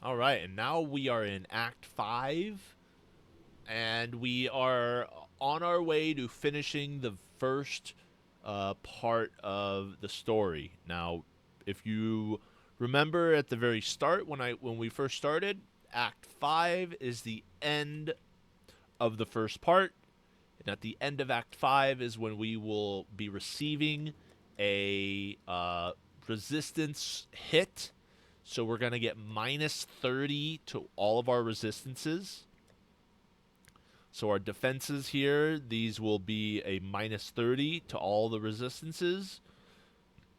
All right, and now we are in Act 5, and we are on our way to finishing the first part of the story. Now, if you remember at the very start when we first started, Act 5 is the end of the first part. And at the end of Act 5 is when we will be receiving a resistance hit. So we're going to get minus 30 to all of our resistances. So our defenses here, these will be a minus 30 to all the resistances.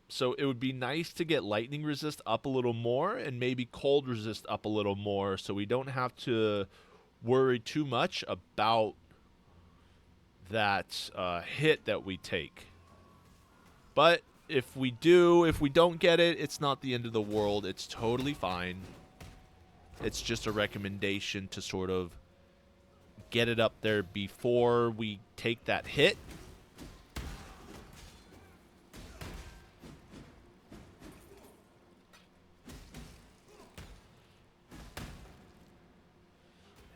So it would be nice to get lightning resist up a little more and maybe cold resist up a little more so we don't have to worry too much about that hit that we take. But if we don't get it, it's not the end of the world. It's totally fine. It's just a recommendation to sort of get it up there before we take that hit.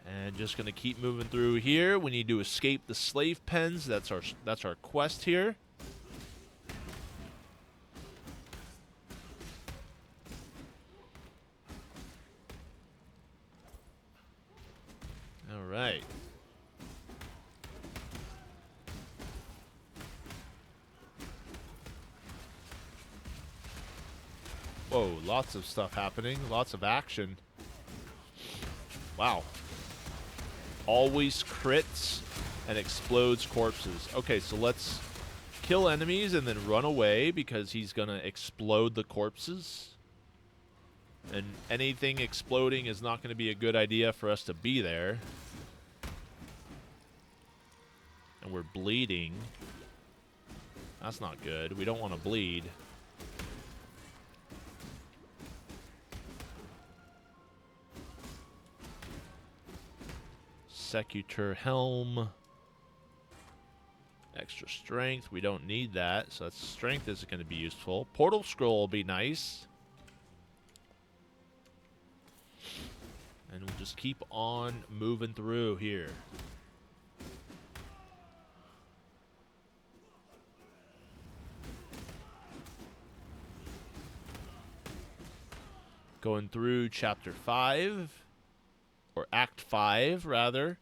And just going to keep moving through here. We need to escape the slave pens. That's our quest here. All right. Whoa, lots of stuff happening. Lots of action. Wow. Always crits and explodes corpses. Okay, so let's kill enemies and then run away because he's going to explode the corpses. And anything exploding is not going to be a good idea for us to be there. And we're bleeding. That's not good. We don't want to bleed. Secutor Helm. Extra strength. We don't need that, so that strength isn't going to be useful. Portal Scroll will be nice. And we'll just keep on moving through here. Going through Chapter 5. Or Act 5, rather.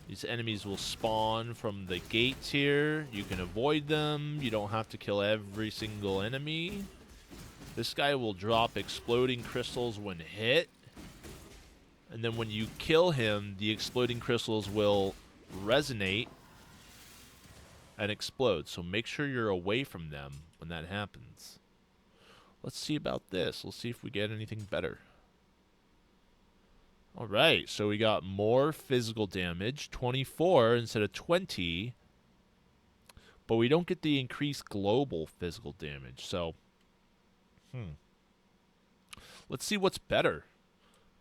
These enemies will spawn from the gates here. You can avoid them. You don't have to kill every single enemy. This guy will drop exploding crystals when hit. And then when you kill him, the exploding crystals will resonate and explode. So make sure you're away from them when that happens. Let's see about this. Let's see if we get anything better. Alright, so we got more physical damage. 24 instead of 20. But we don't get the increased global physical damage. So, let's see what's better.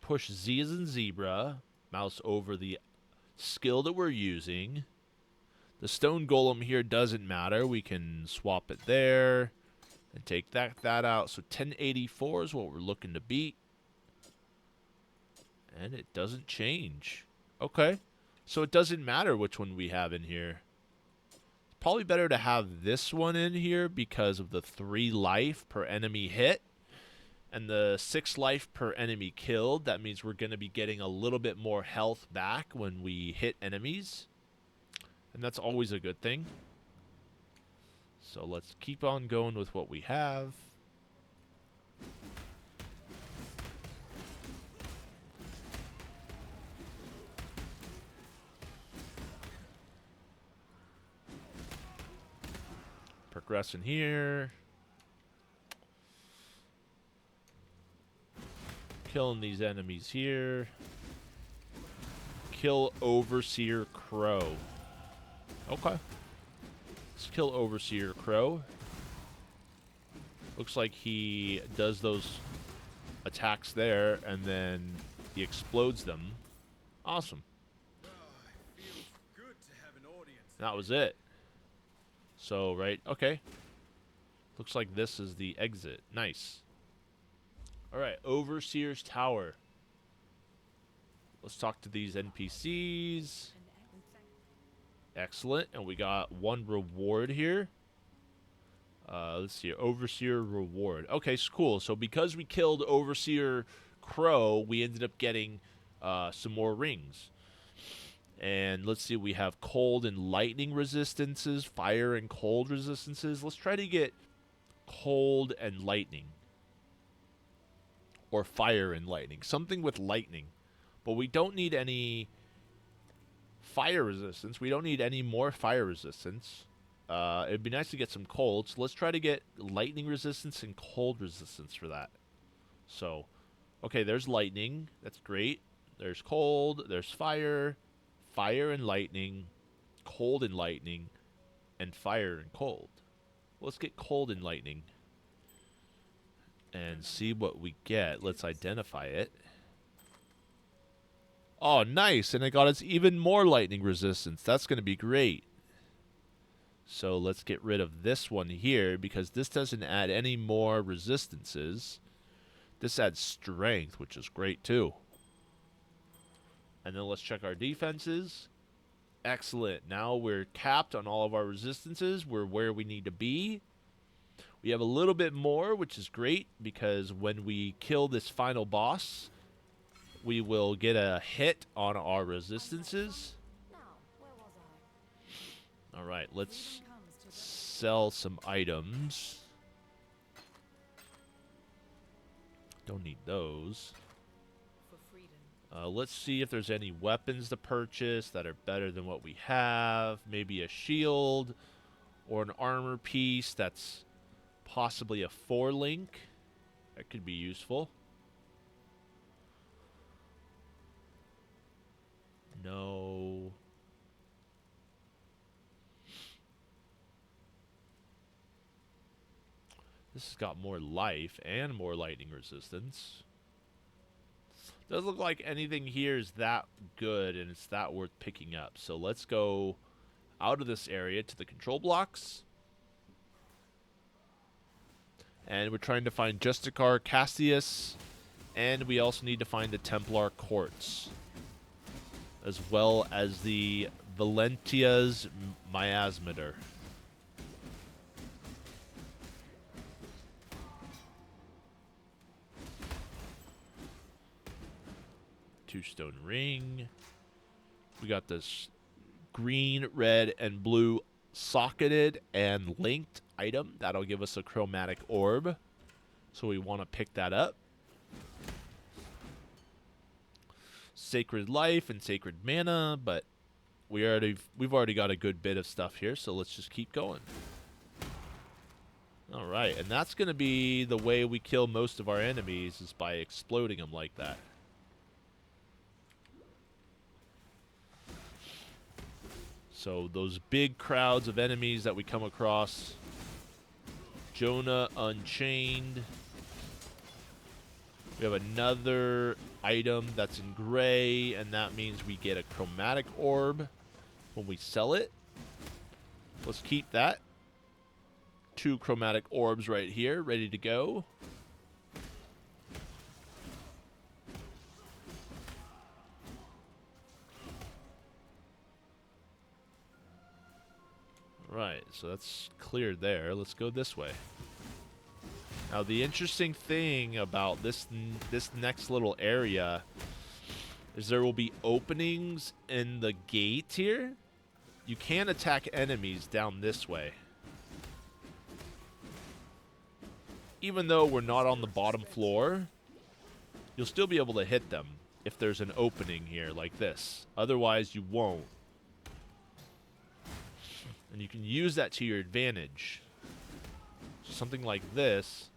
Push Z as in zebra. Mouse over the skill that we're using. The stone golem here doesn't matter. We can swap it there. And take that out. So 1084 is what we're looking to beat. And it doesn't change. Okay. So it doesn't matter which one we have in here. It's probably better to have this one in here because of the 3 life per enemy hit. And the 6 life per enemy killed. That means we're going to be getting a little bit more health back when we hit enemies. And that's always a good thing. So let's keep on going with what we have. Progressing here. Killing these enemies here. Kill Overseer Crow. Okay. Let's kill Overseer Crow. Looks like he does those attacks there, and then he explodes them. Awesome. Good to have an audience. That was it. So, right, okay. Looks like this is the exit. Nice. Alright, Overseer's Tower. Let's talk to these NPCs. Excellent. And we got one reward here. Let's see. Overseer reward. Okay, so cool. So because we killed Overseer Crow, we ended up getting some more rings. And let's see. We have cold and lightning resistances, fire and cold resistances. Let's try to get cold and lightning. Or fire and lightning. Something with lightning. But we don't need any fire resistance. We don't need any more fire resistance. It'd be nice to get some cold. So let's try to get lightning resistance and cold resistance for that. So, okay, there's lightning. That's great. There's cold. There's fire. Fire and lightning. Cold and lightning. And fire and cold. Let's get cold and lightning. And see what we get. Let's identify it. Oh, nice. And it got us even more lightning resistance. That's going to be great. So let's get rid of this one here because this doesn't add any more resistances. This adds strength, which is great too. And then let's check our defenses. Excellent. Now we're capped on all of our resistances. We're where we need to be. We have a little bit more, which is great because when we kill this final boss, we will get a hit on our resistances. Alright, let's sell some items. Don't need those. Let's see if there's any weapons to purchase that are better than what we have. Maybe a shield or an armor piece that's possibly a 4-link. That could be useful. No. This has got more life and more lightning resistance. Doesn't look like anything here is that good and it's that worth picking up. So let's go out of this area to the control blocks. And we're trying to find Justicar Cassius. And we also need to find the Templar Courts. As well as the Valentia's Miasmator. Two-stone ring. We got this green, red, and blue socketed and linked item. That'll give us a chromatic orb. So we want to pick that up. Sacred life and sacred mana, but we've already got a good bit of stuff here, so let's just keep going. All right, and that's going to be the way we kill most of our enemies is by exploding them like that. So those big crowds of enemies that we come across. Jonah Unchained. We have another item that's in gray, and that means we get a chromatic orb when we sell it. Let's keep that. 2 chromatic orbs right here, ready to go. Right, so that's cleared there. Let's go this way. Now, the interesting thing about this next little area is there will be openings in the gate here. You can attack enemies down this way. Even though we're not on the bottom floor, you'll still be able to hit them if there's an opening here like this. Otherwise, you won't. And you can use that to your advantage. So something like this,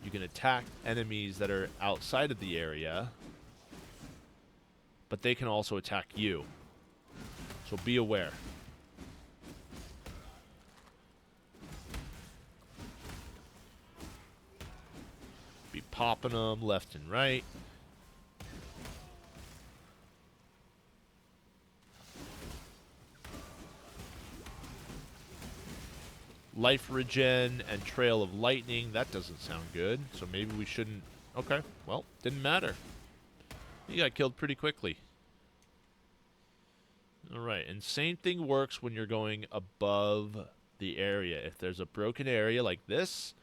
you can attack enemies that are outside of the area, but they can also attack you. So be aware. Be popping them left and right. Life regen and Trail of Lightning. That doesn't sound good. So maybe we shouldn't... Okay, well, didn't matter. He got killed pretty quickly. Alright, and same thing works when you're going above the area. If there's a broken area like this,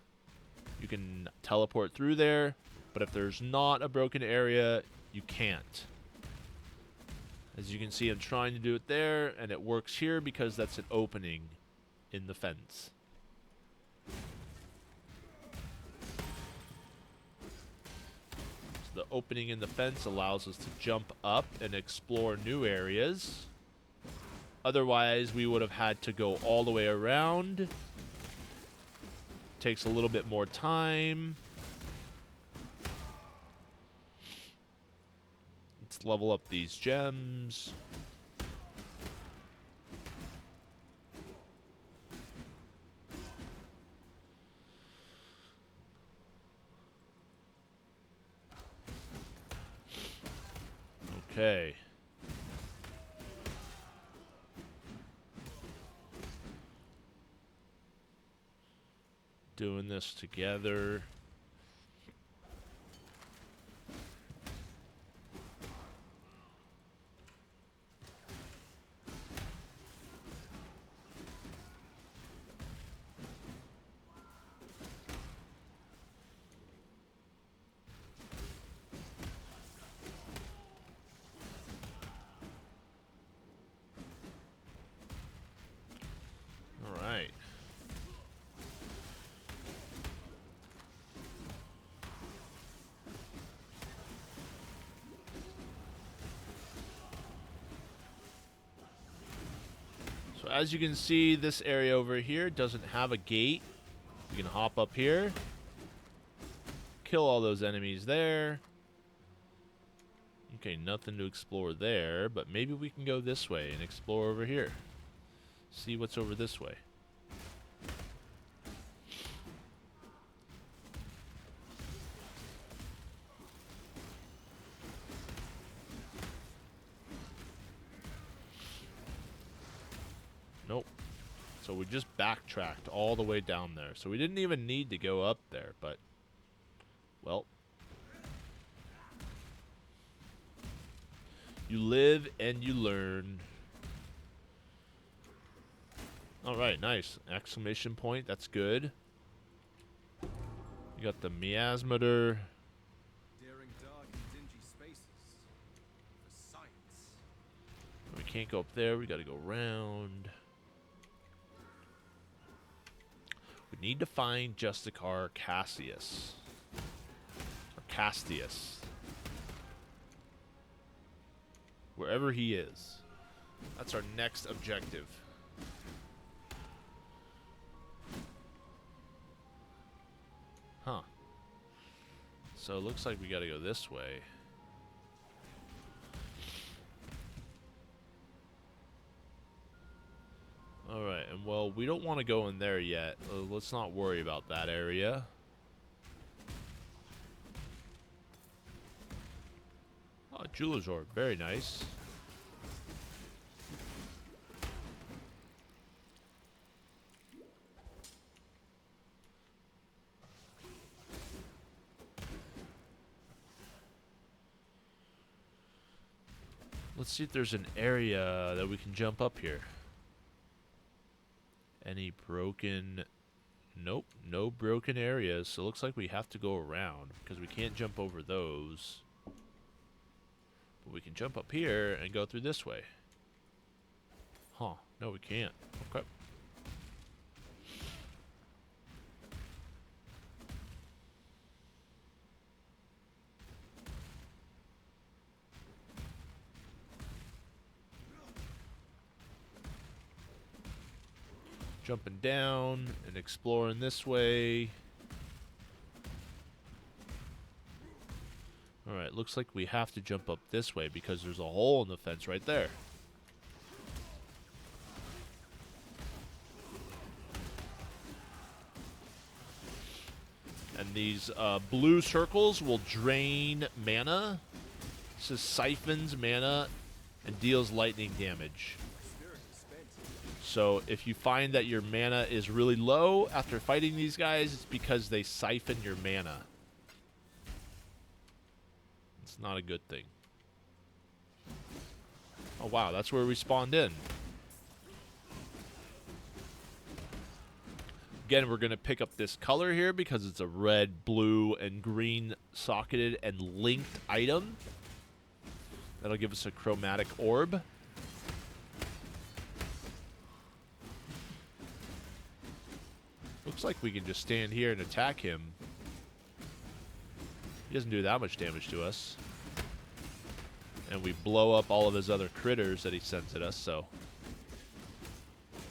you can teleport through there. But if there's not a broken area, you can't. As you can see, I'm trying to do it there, and it works here because that's an opening in the fence. So the opening in the fence allows us to jump up and explore new areas. Otherwise, we would have had to go all the way around. Takes a little bit more time. Let's level up these gems. Okay. Doing this together. All right. So as you can see, this area over here doesn't have a gate. You can hop up here, kill all those enemies there. Okay, nothing to explore there, but maybe we can go this way and explore over here. See what's over this way. Nope. So we just backtracked all the way down there. So we didn't even need to go up there, but... Well. You live and you learn. Alright, nice. Exclamation point, that's good. You got the miasmator. Daring dark and dingy spaces for science. We can't go up there, we gotta go around. We need to find Justicar Cassius. Or Castius. Wherever he is. That's our next objective. Huh. So it looks like we gotta go this way. Alright, and well, we don't want to go in there yet. Let's not worry about that area. Oh, Jeweler's Orb. Very nice. Let's see if there's an area that we can jump up here. Any broken... Nope, no broken areas. So it looks like we have to go around because we can't jump over those. But we can jump up here and go through this way. Huh, no we can't. Okay. Jumping down and exploring this way. Alright, looks like we have to jump up this way because there's a hole in the fence right there. And these blue circles will drain mana. This is siphons mana and deals lightning damage. So if you find that your mana is really low after fighting these guys, it's because they siphon your mana. It's not a good thing. Oh wow, that's where we spawned in. Again, we're going to pick up this color here because it's a red, blue, and green socketed and linked item. That'll give us a chromatic orb. Looks like we can just stand here and attack him. He doesn't do that much damage to us. And we blow up all of his other critters that he sends at us, so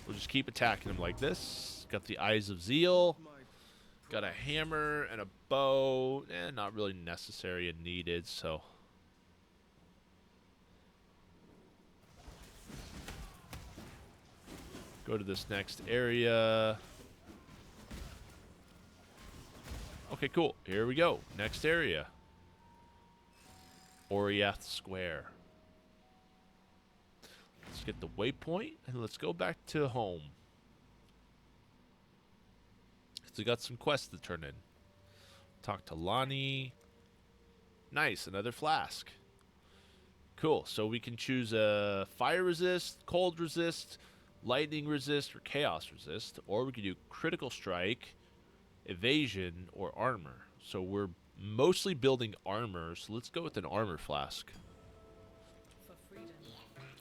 we'll just keep attacking him like this. Got the Eyes of Zeal. Got a hammer and a bow. Not really necessary and needed, so. Go to this next area. Okay, cool. Here we go. Next area. Oriath Square. Let's get the waypoint, and let's go back to home. So we got some quests to turn in. Talk to Lonnie. Nice, another flask. Cool, so we can choose a fire resist, cold resist, lightning resist, or chaos resist. Or we can do critical strike, evasion, or armor. So we're mostly building armor, so let's go with an armor flask.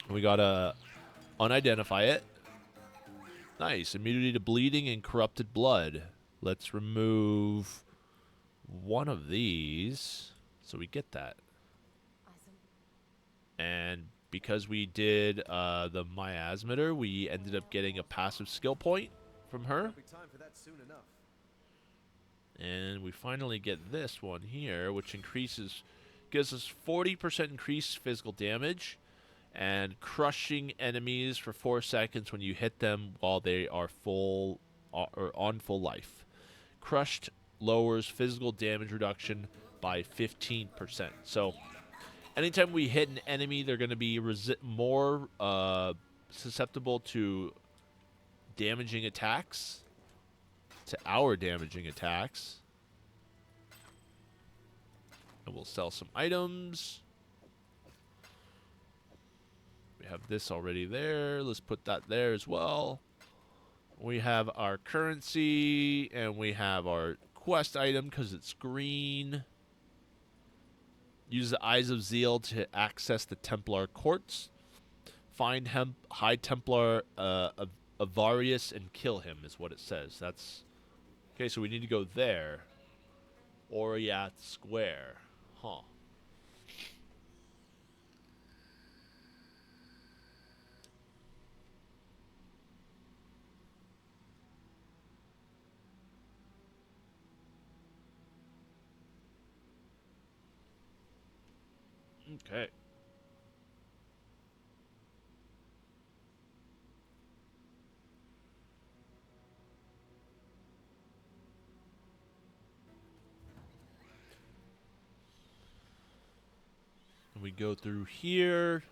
We gotta unidentify it. Nice, immunity to bleeding and corrupted blood. Let's remove one of these so we get that. Awesome. And because we did the miasmator, we ended up getting a passive skill point from her. Won't be time for that soon enough. And we finally get this one here, which gives us 40% increased physical damage and crushing enemies for 4 seconds when you hit them while they are full or on full life. Crushed lowers physical damage reduction by 15%. So anytime we hit an enemy, they're going to be more susceptible to damaging attacks, to our damaging attacks. And we'll sell some items. We have this already there. Let's put that there as well. We have our currency, and we have our quest item because it's green. Use the Eyes of Zeal to access the Templar courts. Find High Templar Avarius and kill him is what it says. That's okay, so we need to go there. Oriath Square. Huh. Okay. We go through here.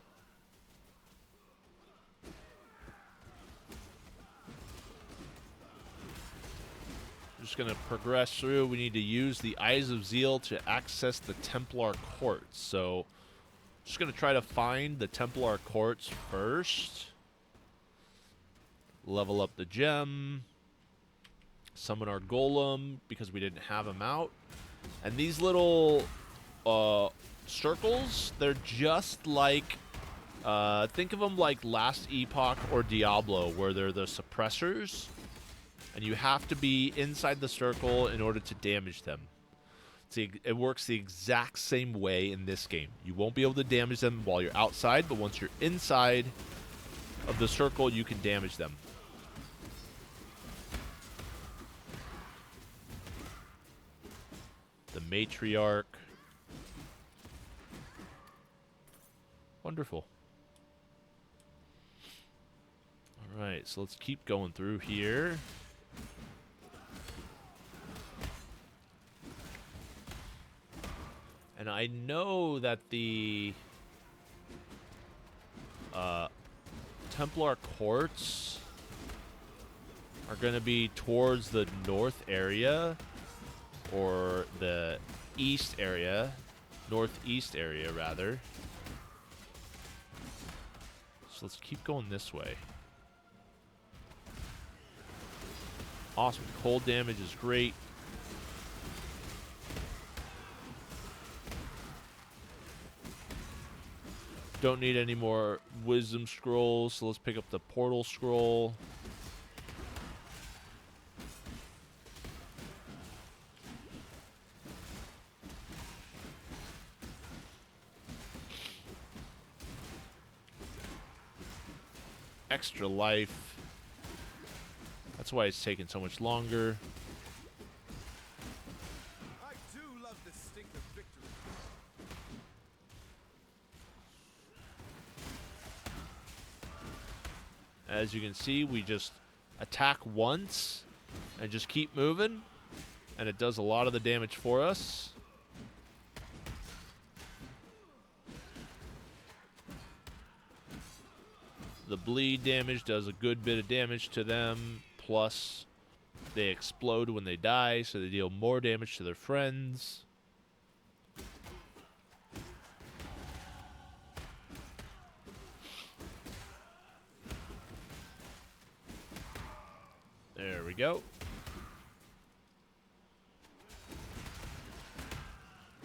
Just going to progress through. We need to use the Eyes of Zeal to access the Templar courts. So just going to try to find the Templar courts first. Level up the gem. Summon our golem because we didn't have him out. And these little circles, they're just like, think of them like Last Epoch or Diablo, where they're the suppressors. And you have to be inside the circle in order to damage them. It works the exact same way in this game. You won't be able to damage them while you're outside, but once you're inside of the circle, you can damage them. The matriarch. Wonderful. Alright, so let's keep going through here. And I know that the Templar courts are going to be towards the north area, or the east area, northeast area rather. So let's keep going this way. Awesome. Cold damage is great. Don't need any more wisdom scrolls, so let's pick up the portal scroll. Extra life. That's why it's taking so much longer. I do love the stink of victory. As you can see, we just attack once and just keep moving, and it does a lot of the damage for us. The bleed damage does a good bit of damage to them, plus they explode when they die, so they deal more damage to their friends. There we go.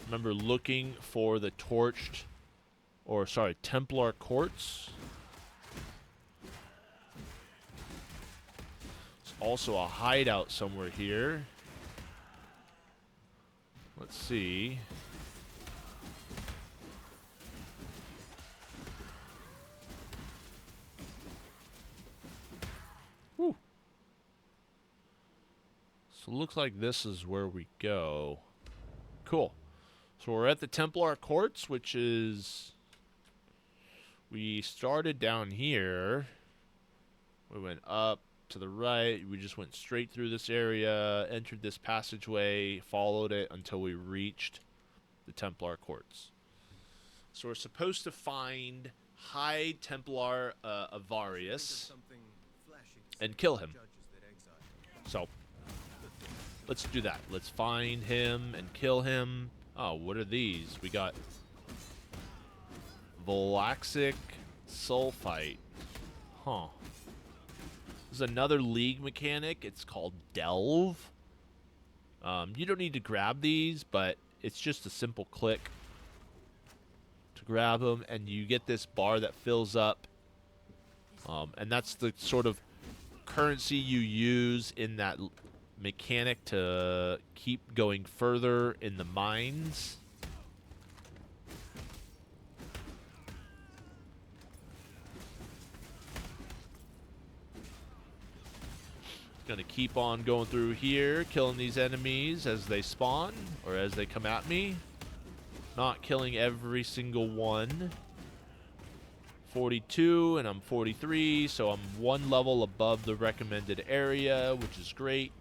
Remember looking for the torched, or sorry, Templar quartz. Also a hideout somewhere here. Let's see. Whew. So it looks like this is where we go. Cool. So we're at the Templar Courts, which is... We started down here. We went up to the right. We just went straight through this area, entered this passageway, followed it until we reached the Templar Courts. So we're supposed to find High Templar Avarius and kill him. So let's do that. Let's find him and kill him. Oh, what are these? We got Valaxic Sulfite. Huh. There's another league mechanic. It's called Delve. You don't need to grab these, but it's just a simple click to grab them, and you get this bar that fills up. And that's the sort of currency you use in that mechanic to keep going further in the mines. Gonna keep on going through here, killing these enemies as they spawn, or as they come at me. Not killing every single one. 42, and I'm 43, so I'm one level above the recommended area, which is great.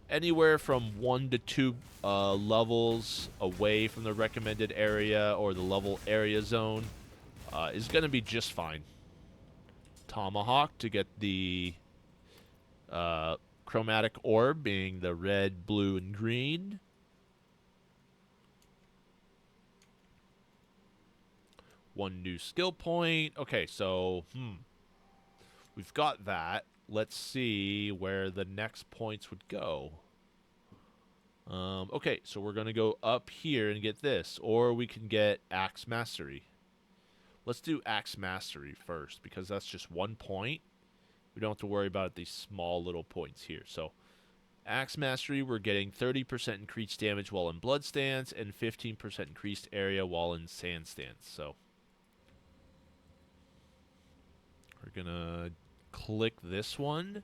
Anywhere from 1 to 2 levels away from the recommended area, or the level area zone, is gonna be just fine. Tomahawk to get the... chromatic orb, being the red, blue, and green. One new skill point. Okay, so, we've got that. Let's see where the next points would go. Okay, so we're going to go up here and get this. Or we can get Axe Mastery. Let's do Axe Mastery first, because that's just 1 point. We don't have to worry about these small little points here. So, Axe Mastery, we're getting 30% increased damage while in Blood Stance and 15% increased area while in Sand Stance. So, we're going to click this one,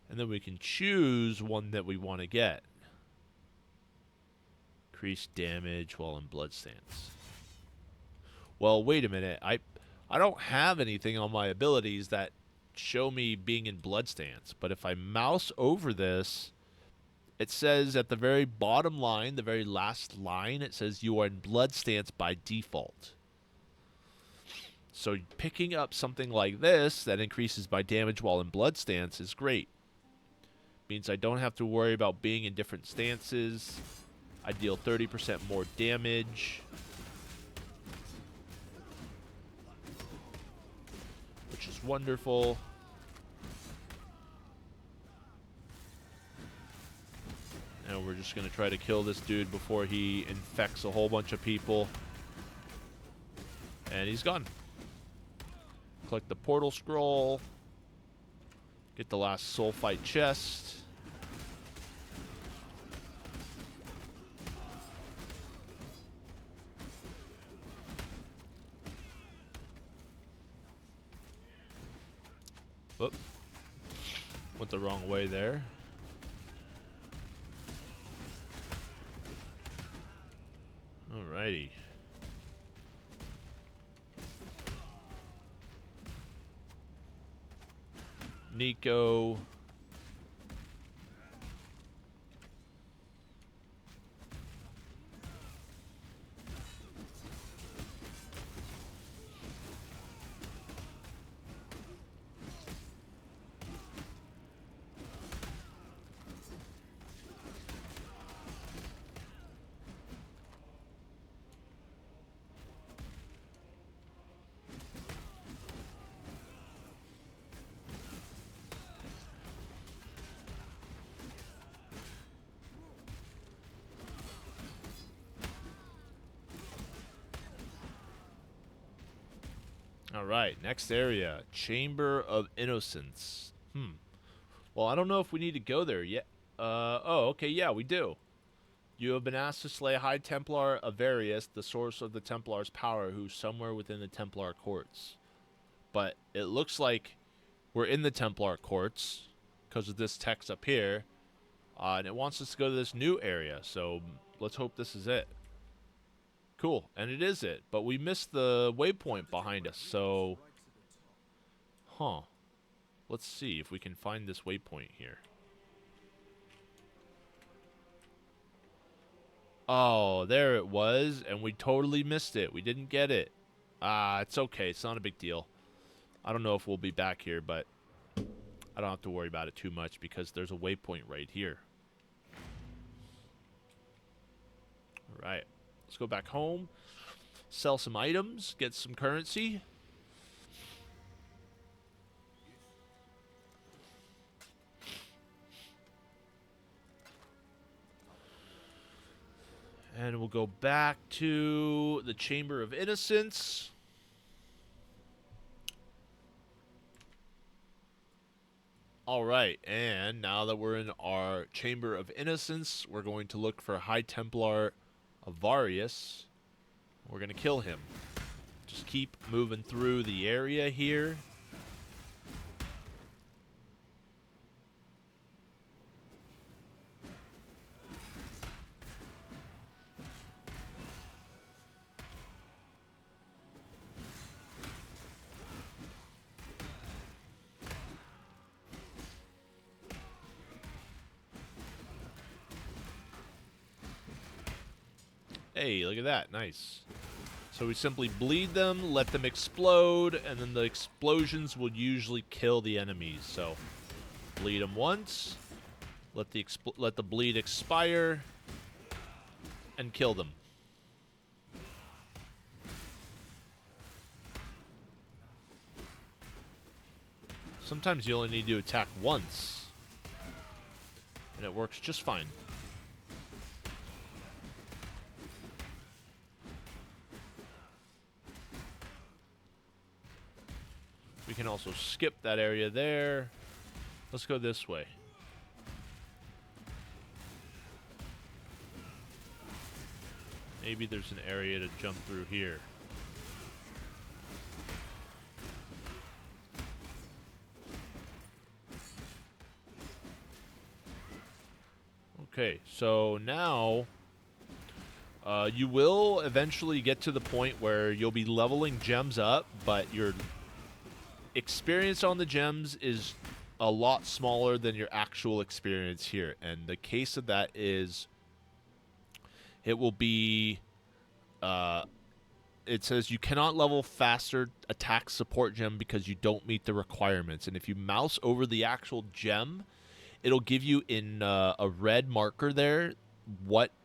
and then we can choose one that we want to get. Increased damage while in Blood Stance. Well, wait a minute. I don't have anything on my abilities that show me being in Blood Stance, but if I mouse over this, it says at the very bottom line, the very last line, it says you are in Blood Stance by default. So picking up something like this that increases by damage while in Blood Stance is great. Means I don't have to worry about being in different stances. I deal 30% more damage. Which is wonderful. And we're just going to try to kill this dude before he infects a whole bunch of people. And he's gone. Collect the portal scroll. Get the last soul fight chest. Whoop. Went the wrong way there. Alrighty. Nico. Alright, next area. Chamber of Innocence. Well, I don't know if we need to go there yet. Oh, okay, yeah, we do. You have been asked to slay High Templar Avarius, the source of the Templar's power, who's somewhere within the Templar courts. But it looks like we're in the Templar courts because of this text up here. And it wants us to go to this new area, so let's hope this is it. Cool, and it is it, but we missed the waypoint behind us, so... Huh. Let's see if we can find this waypoint here. Oh, there it was, and we totally missed it. We didn't get it. It's okay. It's not a big deal. I don't know if we'll be back here, but I don't have to worry about it too much because there's a waypoint right here. All right. Let's go back home, sell some items, get some currency. And we'll go back to the Chamber of Innocence. All right, and now that we're in our Chamber of Innocence, we're going to look for High Templar Avarius. We're going to kill him. Just keep moving through the area here. Hey, look at that. Nice. So we simply bleed them, let them explode, and then the explosions will usually kill the enemies. So bleed them once, let the bleed expire, and kill them. Sometimes you only need to attack once, and it works just fine. We can also skip that area there. Let's go this way. Maybe there's an area to jump through here. Okay, so now you will eventually get to the point where you'll be leveling gems up, but your experience on the gems is a lot smaller than your actual experience here. And the case of that is it will be it says you cannot level faster attack support gem because you don't meet the requirements. And if you mouse over the actual gem, it'll give you in a red marker there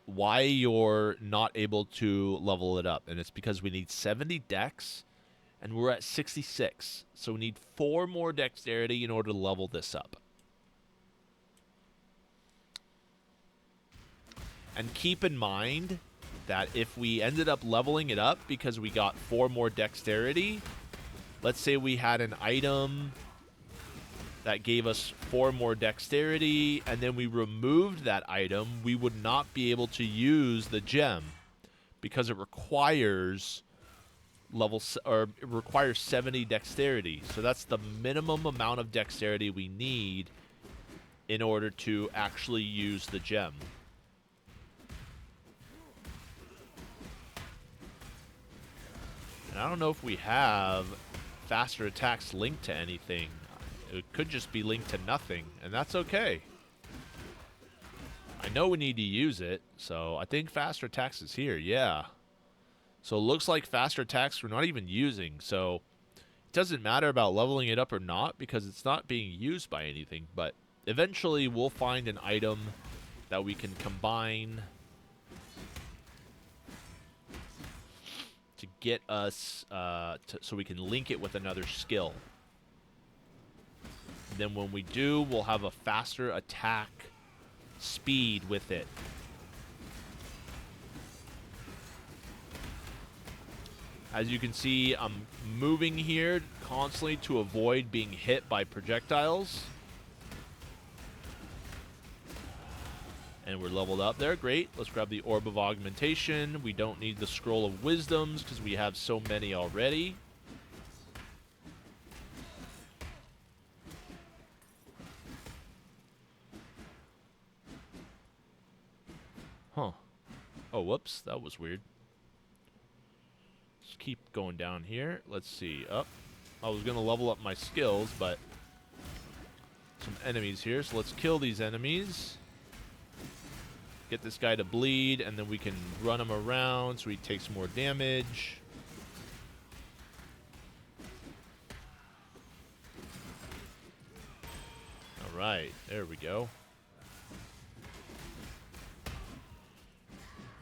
why you're not able to level it up, and it's because we need 70 dex, and we're at 66, so we need 4 more dexterity in order to level this up. And keep in mind that if we ended up leveling it up because we got 4 more dexterity, let's say we had an item that gave us 4 more dexterity, and then we removed that item, we would not be able to use the gem because it requires it requires 70 dexterity. So that's the minimum amount of dexterity we need in order to actually use the gem. And I don't know if we have faster attacks linked to anything. It could just be linked to nothing, and that's okay. I know we need to use it, so I think faster attacks is here, yeah. So it looks like faster attacks we're not even using, so it doesn't matter about leveling it up or not because it's not being used by anything, but eventually we'll find an item that we can combine to get us, so we can link it with another skill. Then when we do, we'll have a faster attack speed with it. As you can see, I'm moving here constantly to avoid being hit by projectiles. And we're leveled up there. Great. Let's grab the Orb of Augmentation. We don't need the Scroll of Wisdoms because we have so many already. Huh. Oh, whoops. That was weird. Let's keep going down here. Let's see. Up. I was going to level up my skills, but some enemies here. So let's kill these enemies. Get this guy to bleed, and then we can run him around so he takes more damage. Alright, there we go.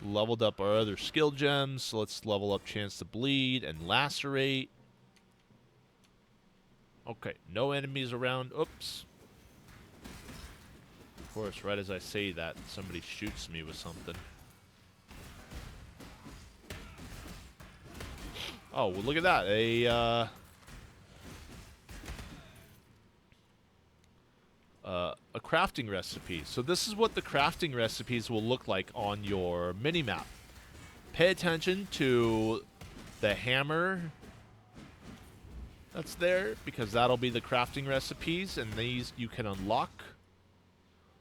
Leveled up our other skill gems, so let's level up Chance to Bleed and Lacerate. Okay, no enemies around. Oops. Of course, right as I say that, somebody shoots me with something. Oh, well, look at that. A crafting recipe. So this is what the crafting recipes will look like on your mini-map. Pay attention to the hammer that's there, because that'll be the crafting recipes, and these you can unlock.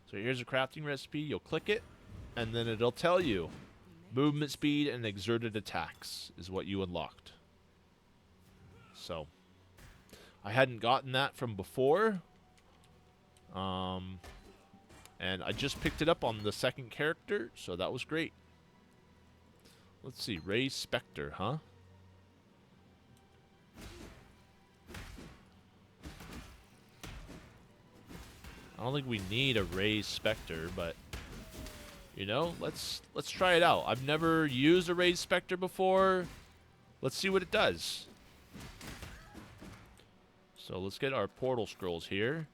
So here's a crafting recipe. You'll click it, and then it'll tell you movement speed and exerted attacks is what you unlocked. So I hadn't gotten that from before. And I just picked it up on the second character, so that was great. Let's see, Raise Spectre, huh? I don't think we need a Raise Spectre, but you know, let's try it out. I've never used a Raise Spectre before. Let's see what it does. So let's get our portal scrolls here.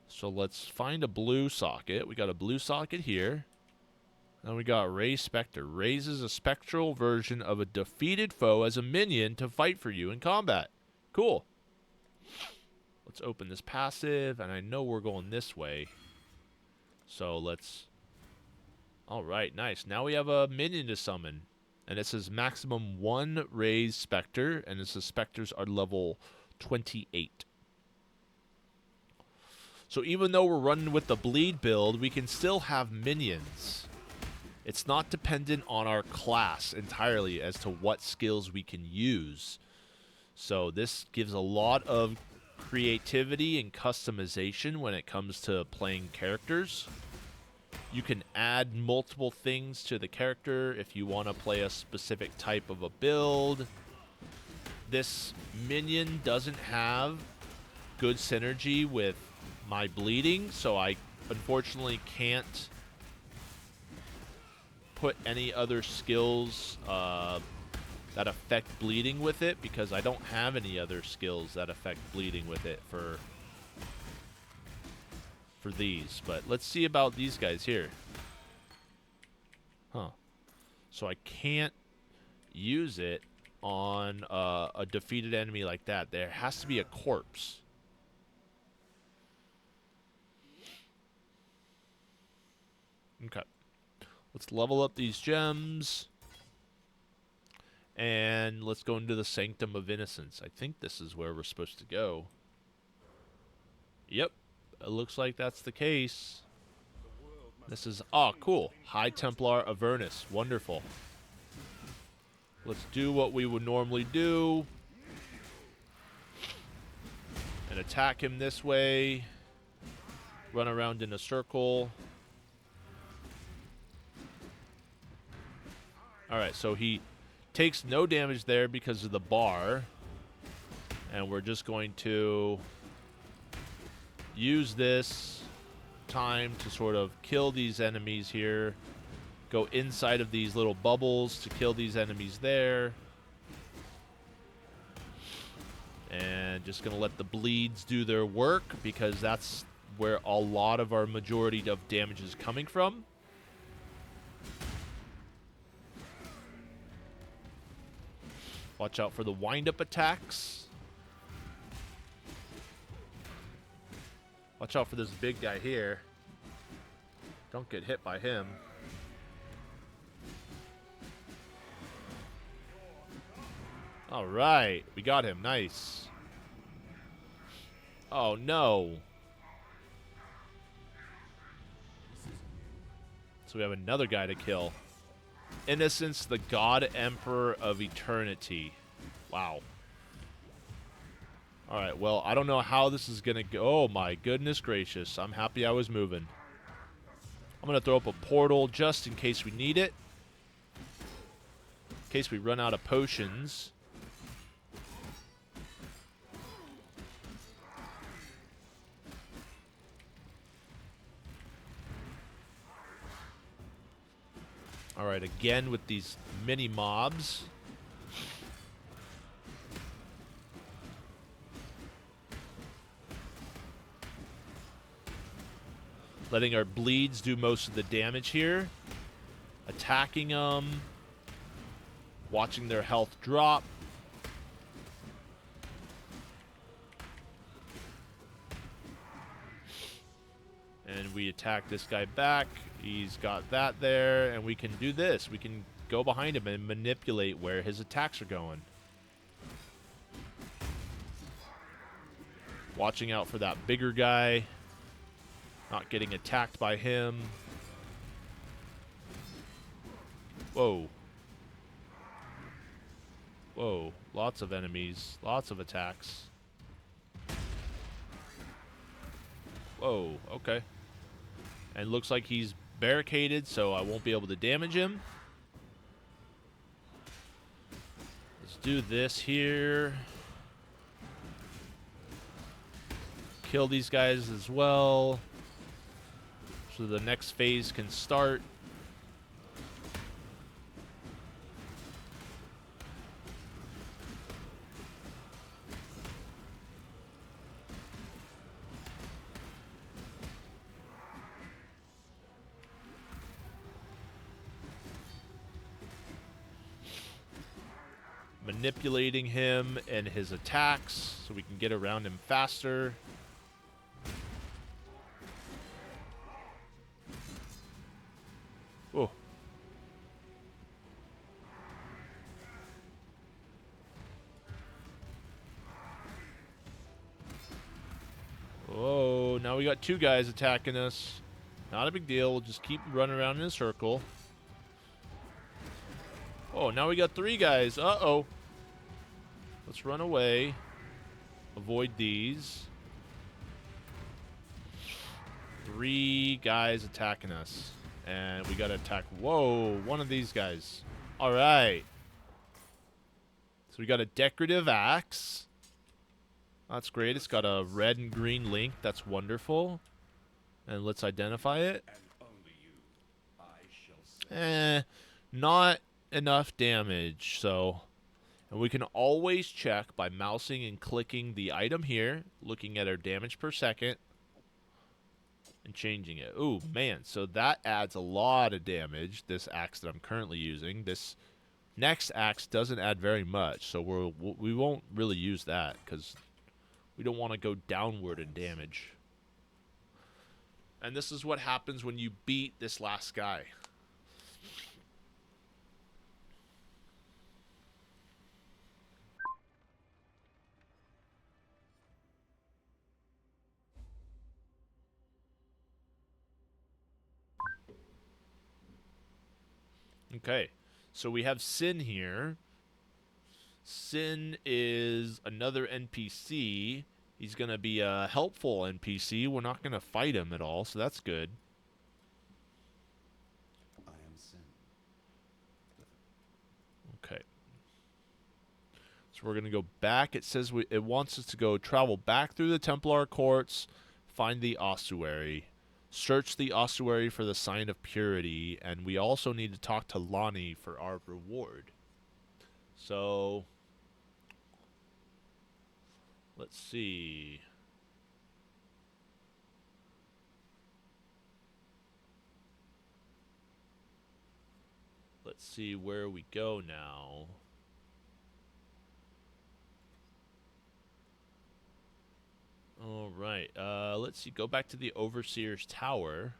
So let's find a blue socket. We got a blue socket here. Then we got Raise Spectre. Raises a spectral version of a defeated foe as a minion to fight for you in combat. Cool. Let's open this passive, and I know we're going this way. So let's... Alright, nice. Now we have a minion to summon. And it says maximum 1 Raise Spectre, and it says Spectres are level 28. So even though we're running with the bleed build, we can still have minions. It's not dependent on our class entirely as to what skills we can use. So this gives a lot of creativity and customization when it comes to playing characters. You can add multiple things to the character if you want to play a specific type of a build. This minion doesn't have good synergy with my bleeding, so I unfortunately can't put any other skills that affect bleeding with it, because I don't have any other skills that affect bleeding with it for these. But let's see about these guys here. Huh. So I can't use it on a defeated enemy like that. There has to be a corpse. Okay. Let's level up these gems. And let's go into the Sanctum of Innocence. I think this is where we're supposed to go. Yep. It looks like that's the case. This is... Oh, cool. High Templar Avarius. Wonderful. Let's do what we would normally do. And attack him this way. Run around in a circle. Alright, so he takes no damage there because of the bar. And we're just going to use this time to sort of kill these enemies here. Go inside of these little bubbles to kill these enemies there. And just going to let the bleeds do their work, because that's where a lot of our majority of damage is coming from. Watch out for the wind-up attacks. Watch out for this big guy here. Don't get hit by him. Alright, we got him. Nice. Oh, no. So we have another guy to kill. Innocence, the God Emperor of Eternity. Wow. Alright, well, I don't know how this is going to go. Oh, my goodness gracious. I'm happy I was moving. I'm going to throw up a portal just in case we need it. In case we run out of potions. Alright, again with these mini mobs. Letting our bleeds do most of the damage here. Attacking them. Watching their health drop. And we attack this guy back. He's got that there. And we can do this. We can go behind him and manipulate where his attacks are going. Watching out for that bigger guy. Not getting attacked by him. Whoa. Whoa. Lots of enemies. Lots of attacks. Whoa. Okay. And looks like he's barricaded, so I won't be able to damage him. Let's do this here. Kill these guys as well, so the next phase can start. Manipulating him and his attacks so we can get around him faster. Oh. Oh, now we got two guys attacking us. Not a big deal. We'll just keep running around in a circle. Oh, now we got three guys. Uh-oh. Let's run away. Avoid these. Three guys attacking us. And we gotta attack... Whoa, one of these guys. Alright. So we got a decorative axe. That's great. It's got a red and green link. That's wonderful. And let's identify it. Not enough damage, so... And we can always check by mousing and clicking the item here, looking at our damage per second, and changing it. Ooh, man, so that adds a lot of damage, this axe that I'm currently using. This next axe doesn't add very much, so we won't really use that, because we don't want to go downward in damage. And this is what happens when you beat this last guy. Okay, so we have Sin here. Sin is another NPC. He's going to be a helpful NPC. We're not going to fight him at all, so that's good. I am Sin. Okay. So we're going to go back. It says it wants us to go travel back through the Templar courts, find the Ossuary, search the Ossuary for the sign of purity, and we also need to talk to Lonnie for our reward. So... let's see. Let's see where we go now. All right. Let's see. Go back to the Overseer's Tower.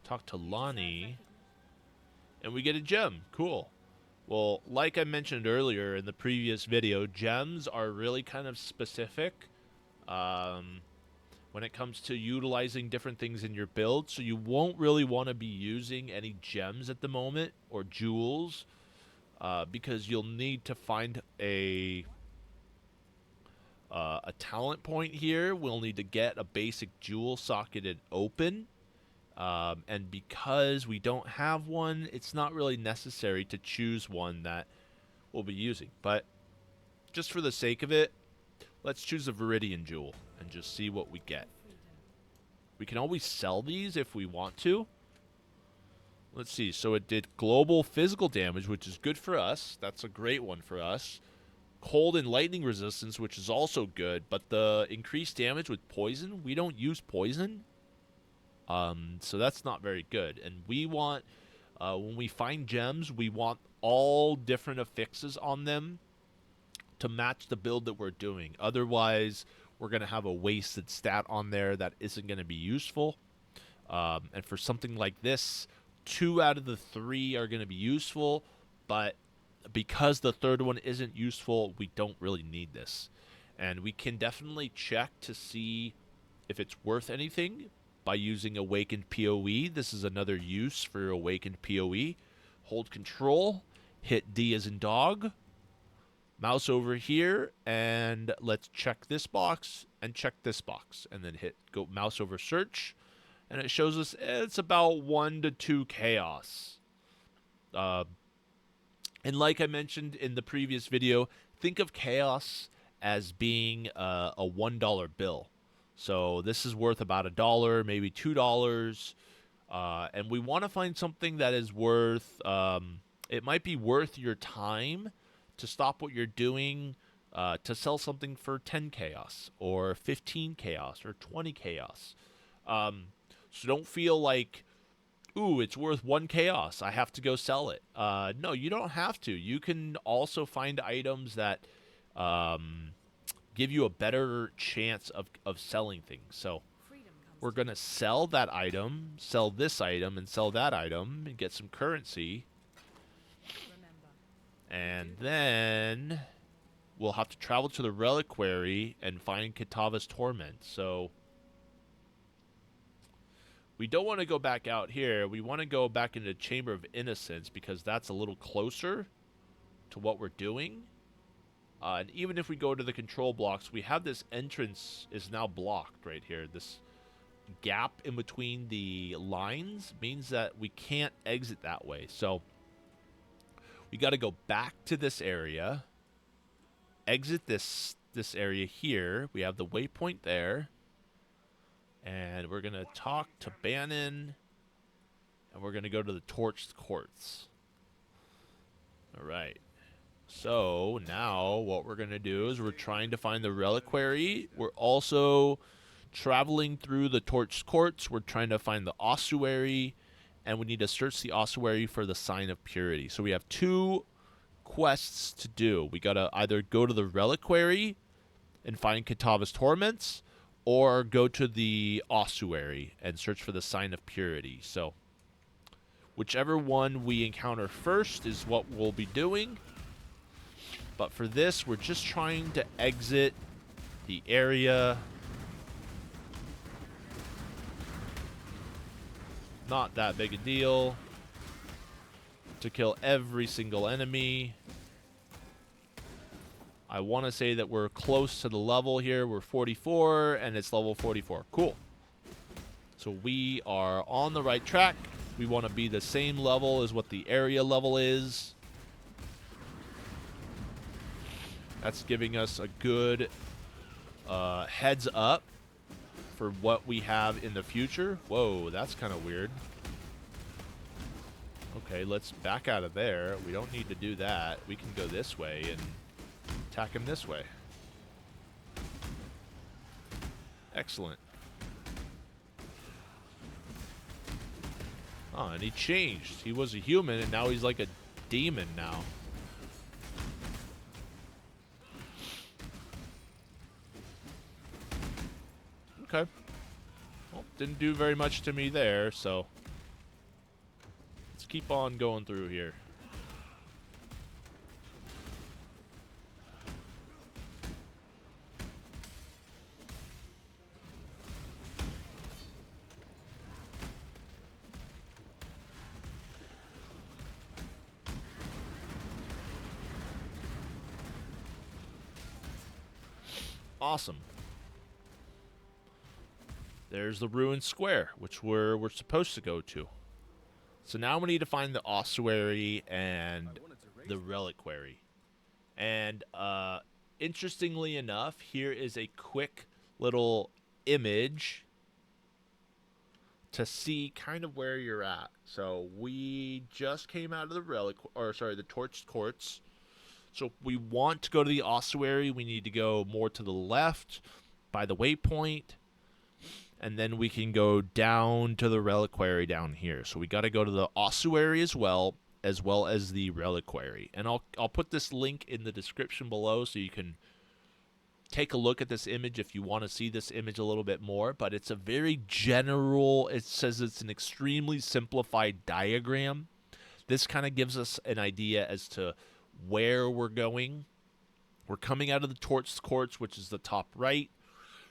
Talk to Lonnie. And we get a gem. Cool. Well, like I mentioned earlier in the previous video, gems are really kind of specific when it comes to utilizing different things in your build. So you won't really want to be using any gems at the moment or jewels because you'll need to find a talent point here. We'll need to get a basic jewel socketed open. And because we don't have one, it's not really necessary to choose one that we'll be using. But just for the sake of it, let's choose a Viridian Jewel and just see what we get. We can always sell these if we want to. Let's see. So it did global physical damage, which is good for us. That's a great one for us. Cold and lightning resistance, which is also good. But the increased damage with poison, we don't use poison. So that's not very good. And we want, when we find gems, we want all different affixes on them to match the build that we're doing. Otherwise, we're going to have a wasted stat on there that isn't going to be useful. And for something like this, 2 out of the 3 are going to be useful, but because the third one isn't useful, we don't really need this. And we can definitely check to see if it's worth anything by using Awakened PoE. This is another use for Awakened PoE. Hold Control, hit D as in dog, mouse over here, and let's check this box and check this box, and then go mouse over Search, and it shows us it's about 1 to 2 chaos. And like I mentioned in the previous video, think of chaos as being a $1 bill. So this is worth about $1, maybe $2, and we want to find something that is worth. It might be worth your time to stop what you're doing to sell something for 10 chaos or 15 chaos or 20 chaos. So don't feel like, ooh, it's worth 1 chaos, I have to go sell it. No, you don't have to. You can also find items that give you a better chance of selling things. So we're going to sell that item, sell this item, and sell that item, and get some currency. And then we'll have to travel to the Reliquary and find Kitava's Torment. So we don't want to go back out here. We want to go back into Chamber of Innocence because that's a little closer to what we're doing. And even if we go to the control blocks, we have this entrance is now blocked right here. This gap in between the lines means that we can't exit that way. So we got to go back to this area. exit this area here. We have the waypoint there. And we're going to talk to Bannon. And we're going to go to the Torched Courts. All right. So now what we're going to do is we're trying to find the Reliquary. We're also traveling through the Torched Courts. We're trying to find the Ossuary. And we need to search the Ossuary for the Sign of Purity. So we have 2 quests to do. We got to either go to the Reliquary and find Kitava's Torments, or go to the Ossuary and search for the Sign of Purity. So whichever one we encounter first is what we'll be doing. But for this, we're just trying to exit the area. Not that big a deal. To kill every single enemy. I want to say that we're close to the level here. We're 44, and it's level 44. Cool. So we are on the right track. We want to be the same level as what the area level is. That's giving us a good heads up for what we have in the future. Whoa, that's kind of weird. Okay, let's back out of there. We don't need to do that. We can go this way and attack him this way. Excellent. Oh, and he changed. He was a human, and now he's like a demon now. Okay. Well, didn't do very much to me there, so let's keep on going through here. Awesome. There's the ruined square, which we're supposed to go to. So now we need to find the Ossuary and the Reliquary. And interestingly enough, here is a quick little image to see kind of where you're at. So we just came out of the the Torched Courts. So if we want to go to the Ossuary, we need to go more to the left by the waypoint. And then we can go down to the Reliquary down here. So we got to go to the Ossuary as well as the Reliquary. And I'll put this link in the description below so you can take a look at this image if you want to see this image a little bit more. But it's a very general, it says it's an extremely simplified diagram. This kind of gives us an idea as to where we're going. We're coming out of the Torched Courts, which is the top right.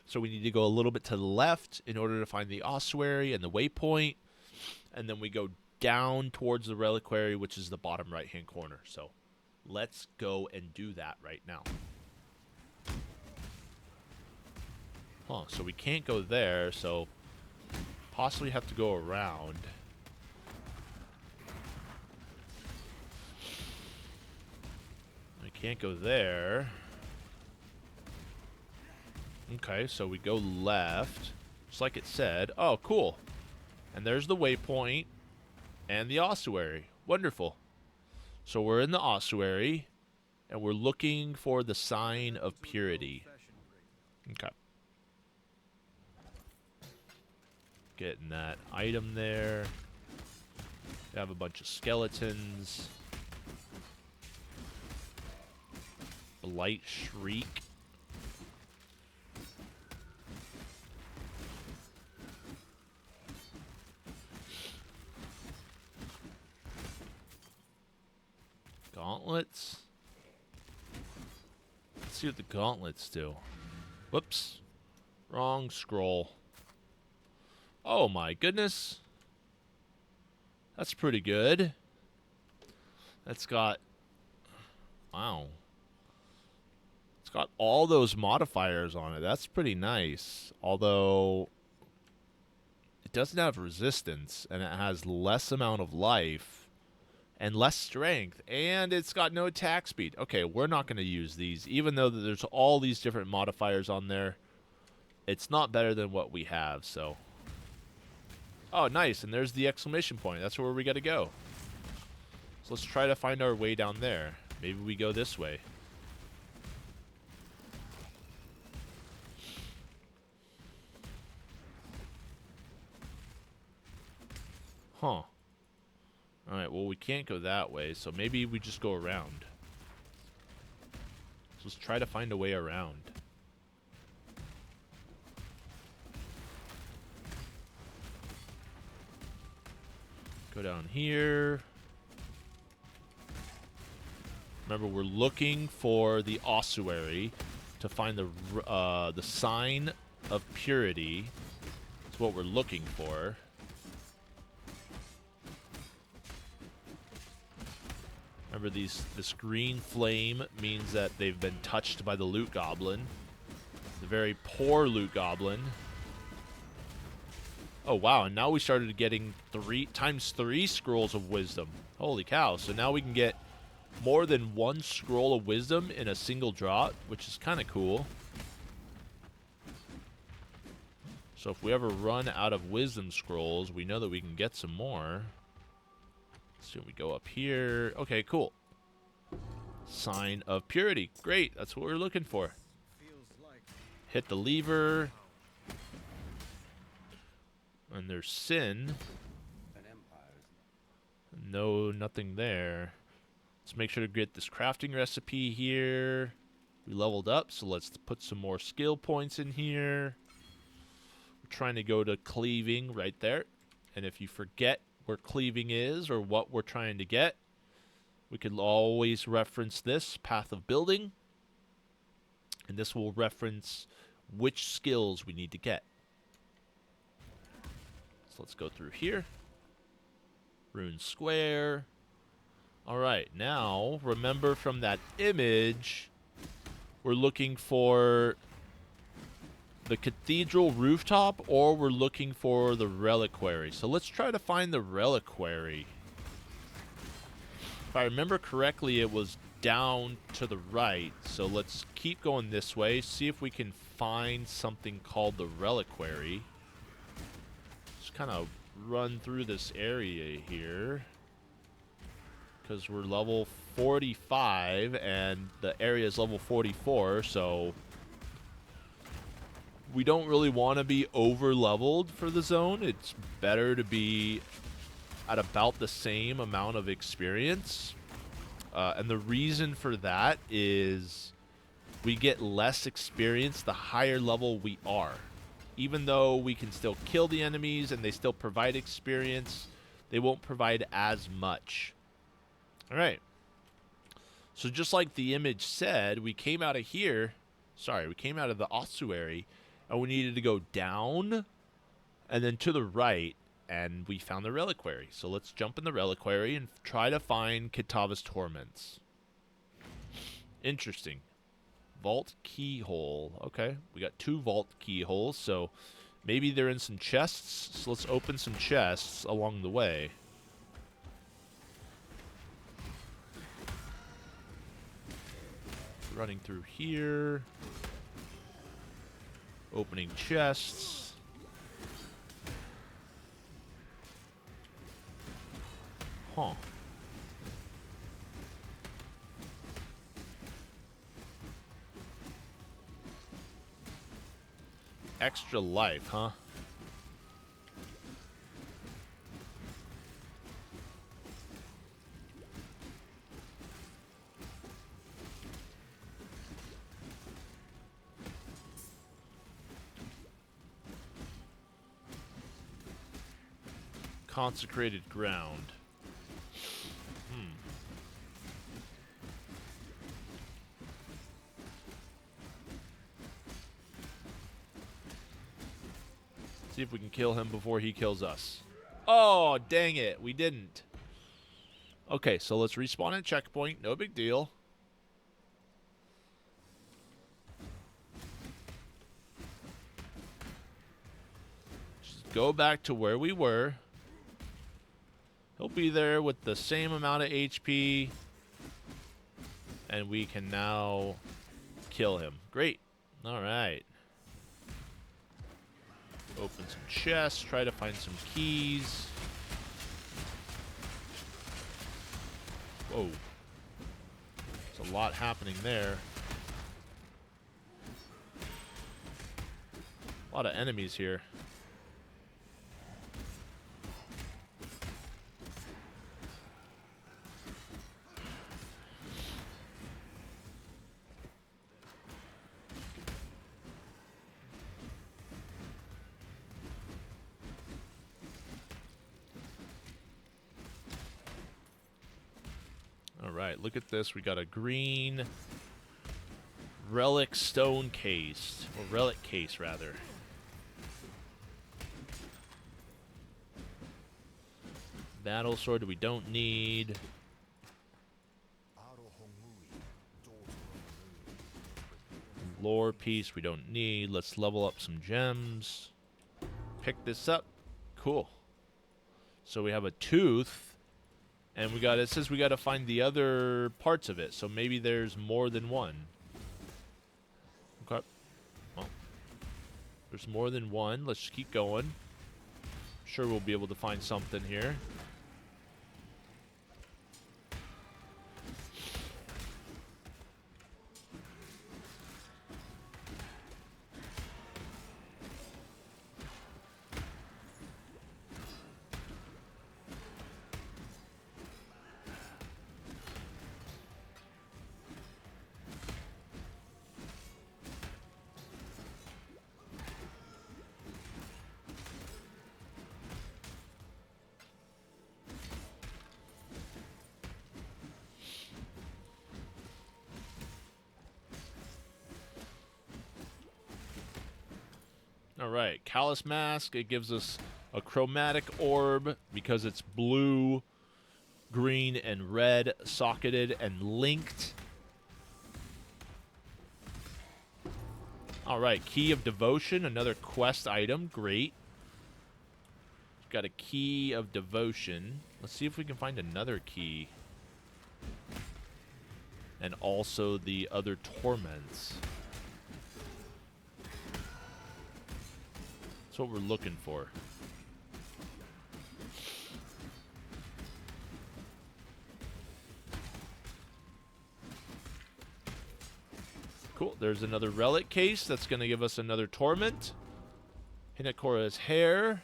So we need to go a little bit to the left in order to find the Ossuary and the waypoint. And then we go down towards the Reliquary, which is the bottom right-hand corner. So let's go and do that right now. Huh, so we can't go there, so possibly have to go around. I can't go there. Okay, so we go left, just like it said. Oh, cool. And there's the waypoint and the Ossuary. Wonderful. So we're in the Ossuary, and we're looking for the Sign of Purity. Okay. Getting that item there. We have a bunch of skeletons. Blight Shriek. Gauntlets. Let's see what the gauntlets do. Whoops. Wrong scroll. Oh my goodness. That's pretty good. That's got... Wow. It's got all those modifiers on it. That's pretty nice. Although... it doesn't have resistance, and it has less amount of life. and less strength, and it's got no attack speed. Okay, we're not going to use these, even though there's all these different modifiers on there. It's not better than what we have, so. Oh, nice, and there's the exclamation point. That's where we got to go. So let's try to find our way down there. Maybe we go this way. Huh. Alright, well, we can't go that way, so maybe we just go around. So let's try to find a way around. Go down here. Remember, we're looking for the ossuary to find the sign of purity. That's what we're looking for. Remember, this green flame means that they've been touched by the loot goblin. The very poor loot goblin. Oh, wow, and now we started getting 3 scrolls of wisdom. Holy cow, so now we can get more than 1 scroll of wisdom in a single drop, which is kind of cool. So if we ever run out of wisdom scrolls, we know that we can get some more. So we go up here. Okay, cool. Sign of purity. Great, that's what we're looking for. Hit the lever. And there's sin. No, nothing there. Let's make sure to get this crafting recipe here. We leveled up, so let's put some more skill points in here. We're trying to go to cleaving right there. And if you forget where cleaving is or what we're trying to get, we can always reference this path of building, and this will reference which skills we need to get. So let's go through here. Rune Square. Alright, now remember from that image, we're looking for the cathedral rooftop, or we're looking for the reliquary. So let's try to find the reliquary. If I remember correctly, it was down to the right. So let's keep going this way, see if we can find something called the reliquary. Just kind of run through this area here, because we're level 45 and the area is level 44, so we don't really want to be over leveled for the zone. It's better to be at about the same amount of experience. And the reason for that is we get less experience the higher level we are. Even though we can still kill the enemies and they still provide experience, they won't provide as much. Alright. So just like the image said, we came out of here. Sorry, we came out of the ossuary, and we needed to go down and then to the right, and we found the reliquary. So let's jump in the reliquary and try to find Kitava's Torments. Interesting. Vault keyhole. Okay, we got 2 vault keyholes, so maybe they're in some chests. So let's open some chests along the way. Running through here. Opening chests. Huh. Extra life, huh? Consecrated ground. See if we can kill him before he kills us. Oh, dang it. We didn't. Okay, so let's respawn at checkpoint. No big deal. Just go back to where we were. He'll be there with the same amount of HP. And we can now kill him. Great. Alright. Open some chests. Try to find some keys. Whoa. There's a lot happening there. A lot of enemies here. Alright, look at this. We got a green relic stone case. Or relic case, rather. Battle sword we don't need. Lore piece we don't need. Let's level up some gems. Pick this up. Cool. So we have a tooth. And we got, it says we got to find the other parts of it. So maybe there's more than one. Okay. Well, there's more than one. Let's just keep going. Sure we'll be able to find something here. Alright, Callous Mask. It gives us a chromatic orb because it's blue, green, and red, socketed and linked. Alright, Key of Devotion, another quest item. Great. Got a Key of Devotion. Let's see if we can find another key. And also the other torments. That's what we're looking for. Cool. There's another relic case that's going to give us another torment. Hinakora's hair.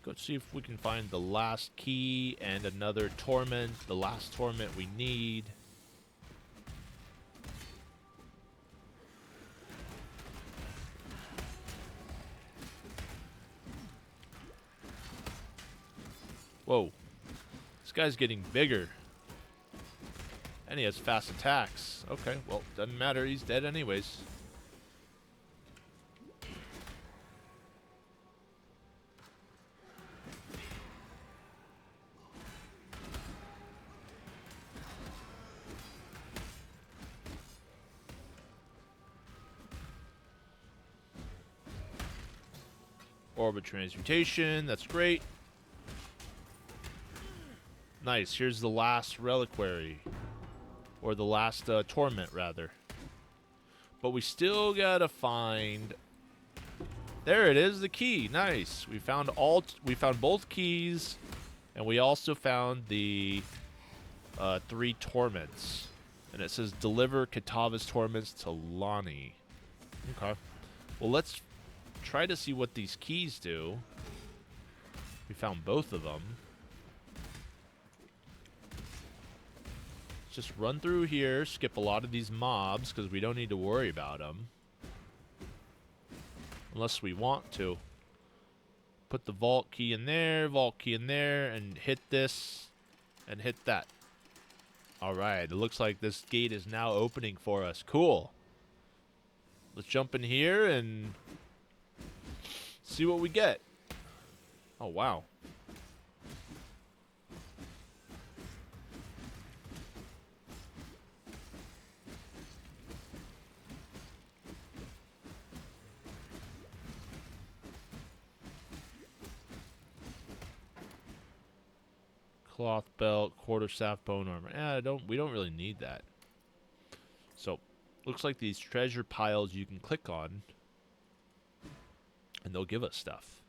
Let's see if we can find the last key and another torment. The last torment we need. Whoa. This guy's getting bigger. And he has fast attacks. Okay, well, doesn't matter. He's dead anyways. Orb of Transmutation, that's great. Nice, here's the last Reliquary. Or the last Torment, rather. But we still gotta find... There it is, the key, nice. We found both keys, and we also found the 3 torments. And it says, deliver Kitava's torments to Lonnie. Okay. Well, let's try to see what these keys do. We found both of them. Let's just run through here, skip a lot of these mobs because we don't need to worry about them. Unless we want to. Put the vault key in there, and hit this, and hit that. Alright, it looks like this gate is now opening for us. Cool. Let's jump in here and see what we get. Oh, wow. Cloth belt, quarterstaff, bone armor. We don't really need that. So, looks like these treasure piles you can click on, and they'll give us stuff.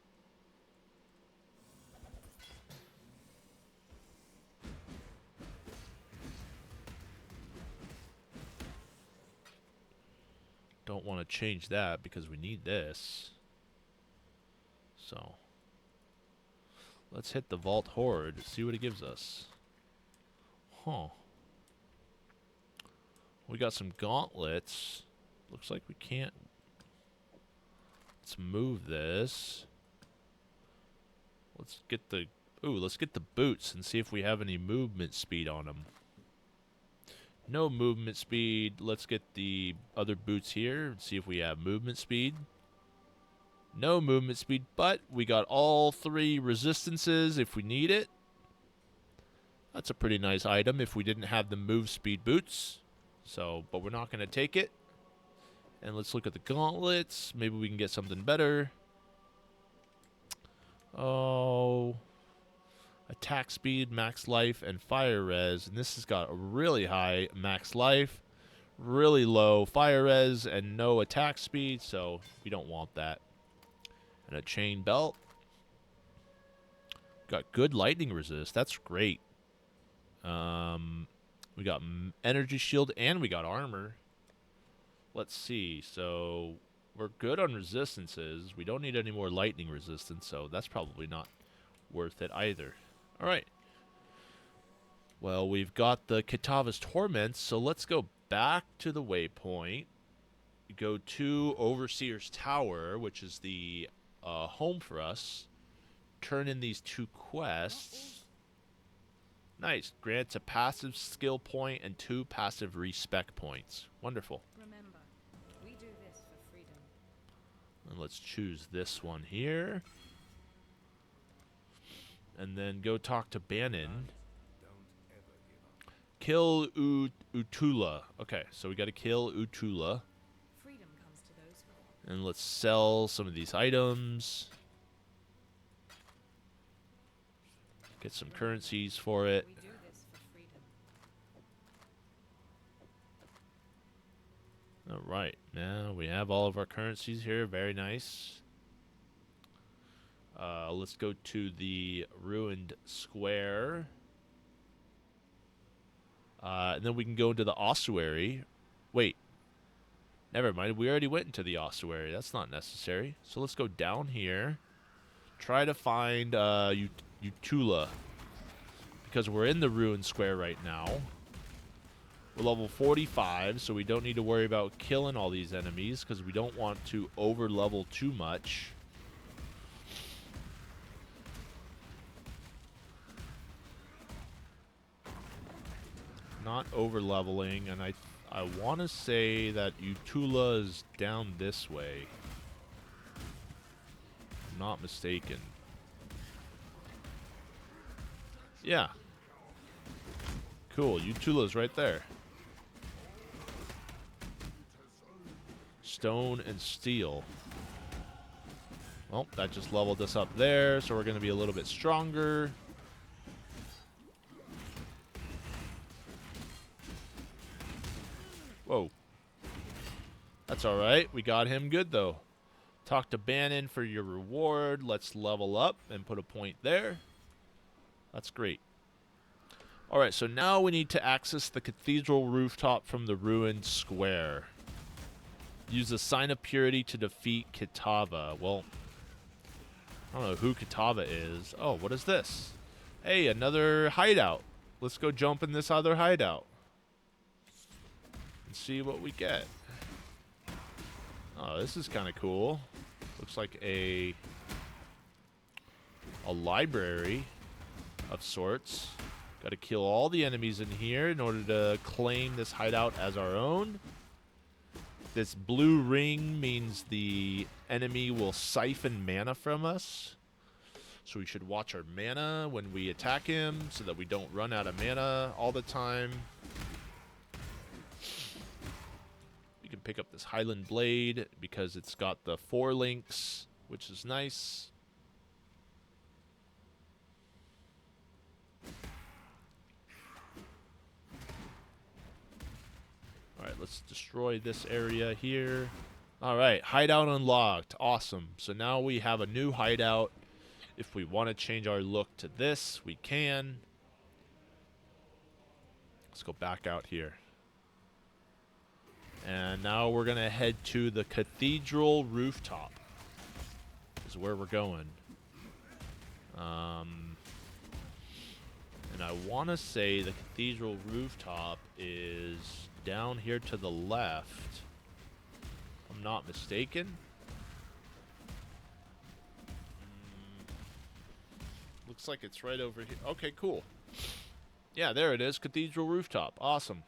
Don't want to change that because we need this. So, let's hit the Vault Horde, see what it gives us. Huh. We got some gauntlets. Looks like we can't. Let's move this. Let's get the boots and see if we have any movement speed on them. No movement speed. Let's get the other boots here and see if we have movement speed. No movement speed, but we got all 3 resistances if we need it. That's a pretty nice item if we didn't have the move speed boots. So, but we're not going to take it. And let's look at the gauntlets. Maybe we can get something better. Oh, attack speed, max life, and fire res. And this has got a really high max life, really low fire res, and no attack speed. So we don't want that. And a chain belt. Got good lightning resist. That's great. We got energy shield and we got armor. Let's see. So we're good on resistances. We don't need any more lightning resistance, so that's probably not worth it either. All right. Well, we've got the Kitava's Torments, so let's go back to the waypoint. Go to Overseer's Tower, which is the home for us. Turn in these 2 quests. Nice. Grants a passive skill point and 2 passive respec points. Wonderful. Remember, we do this for freedom. And let's choose this one here. And then go talk to Bannon. Kill Utula. Okay, so we got to kill Utula. Freedom comes to those who... And let's sell some of these items. Get some currencies for it. We do this for freedom. Alright, now we have all of our currencies here. Very nice. Let's go to the ruined square. And then we can go into the ossuary. Wait. Never mind. We already went into the ossuary. That's not necessary. So let's go down here. Try to find Utula. Because we're in the ruined square right now. We're level 45, so we don't need to worry about killing all these enemies. Because we don't want to over-level too much. Not over-leveling, and I want to say that Utula is down this way. If I'm not mistaken. Yeah. Cool, Utula's right there. Stone and steel. Well, that just leveled us up there, so we're going to be a little bit stronger. Whoa. That's alright. We got him good, though. Talk to Bannon for your reward. Let's level up and put a point there. That's great. Alright, so now we need to access the cathedral rooftop from the ruined square. Use the Sign of Purity to defeat Kitava. Well, I don't know who Kitava is. Oh, what is this? Hey, another hideout. Let's go jump in this other hideout. And see what we get. Oh, this is kind of cool. Looks like a library of sorts. Got to kill all the enemies in here in order to claim this hideout as our own. This blue ring means the enemy will siphon mana from us. So we should watch our mana when we attack him so that we don't run out of mana all the time. We can pick up this Highland Blade because it's got the 4 links, which is nice. Alright, let's destroy this area here. Alright, hideout unlocked. Awesome. So now we have a new hideout. If we want to change our look to this, we can. Let's go back out here. And now we're going to head to the cathedral rooftop. Is where we're going. And I want to say the cathedral rooftop is down here to the left. If I'm not mistaken. Looks like it's right over here. Okay, cool. Yeah, there it is. Cathedral rooftop. Awesome.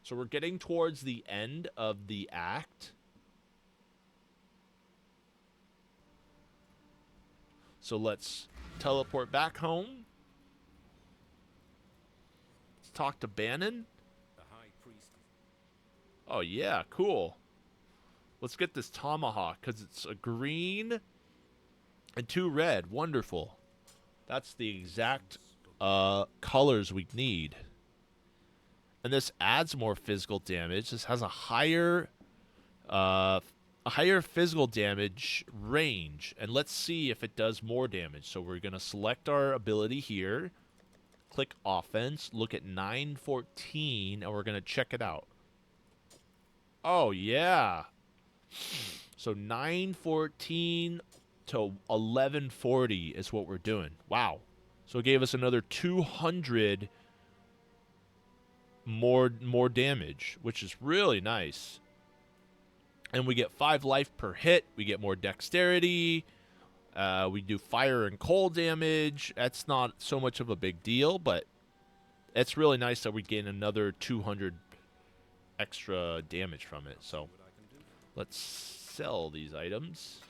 So we're getting towards the end of the act. So let's teleport back home. Let's talk to Bannon. The High Priest. Oh, yeah, cool. Let's get this tomahawk, because it's a green and 2 red. Wonderful. That's the exact colors we need. And this adds more physical damage. This has a higher physical damage range. And let's see if it does more damage. So we're going to select our ability here. Click offense. Look at 914. And we're going to check it out. Oh, yeah. So 914 to 1140 is what we're doing. Wow. So it gave us another 200 more damage, which is really nice. And we get 5 life per hit. We get more dexterity. We do fire and cold damage. That's not so much of a big deal, but it's really nice that we gain another 200 extra damage from it. So let's sell these items.